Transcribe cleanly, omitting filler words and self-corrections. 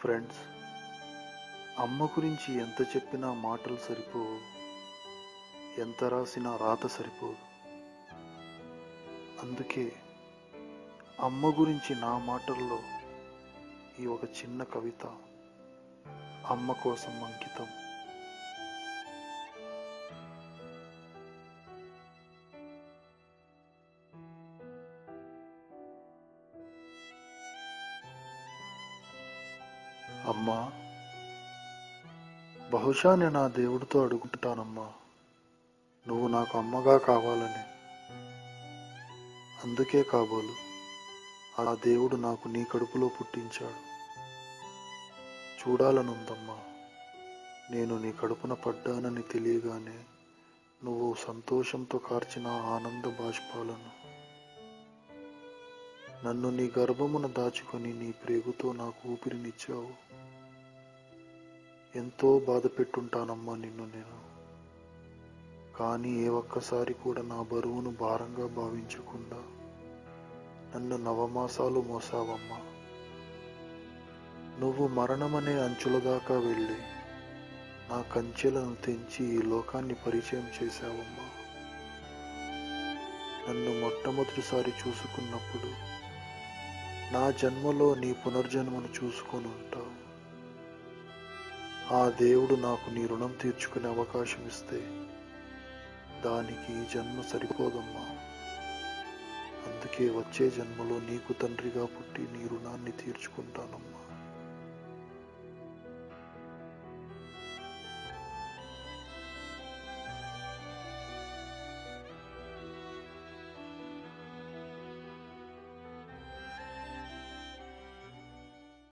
Friends, అమ్మ గురించి ఎంత చెప్పినా మాటలు సరిపోవు, ఎంత రాసినా రాత సరిపోదు. అందుకే అమ్మ గురించి నా మాటల్లో ఈ ఒక చిన్న కవిత అమ్మ కోసం అంకితం. అమ్మా, బహుశా నేను ఆ దేవుడితో అడుగుంటానమ్మా, నువ్వు నాకు అమ్మగా కావాలని. అందుకే కాబోలు ఆ దేవుడు నాకు నీ కడుపులో పుట్టించాడు. చూడాలనుందమ్మా, నేను నీ కడుపున పడ్డానని తెలియగానే నువ్వు సంతోషంతో కార్చిన ఆనంద బాష్పాలను. నన్ను నీ గర్భమున దాచుకొని నీ ప్రేగుతో నాకు ఊపిరినిచ్చావు. ఎంతో బాధ పెట్టుంటానమ్మా నిన్ను నేను, కానీ ఏ ఒక్కసారి కూడా నా బరువును భారంగా భావించకుండా నన్ను నవమాసాలు మోసావమ్మా. నువ్వు మరణమనే అంచుల దాకా వెళ్ళి నా కంచెలను తెంచి ఈ లోకాన్ని పరిచయం చేశావమ్మా. నన్ను మొట్టమొదటిసారి చూసుకున్నప్పుడు నా జన్మలో నీ పునర్జన్మను చూసుకొని ఉంటావు. ఆ దేవుడు నాకు నీ రుణం తీర్చుకునే అవకాశం ఇస్తే దానికి ఈ జన్మ సరిపోదమ్మా. అందుకే వచ్చే జన్మలో నీకు తండ్రిగా పుట్టి నీ రుణాన్ని తీర్చుకుంటానమ్మా.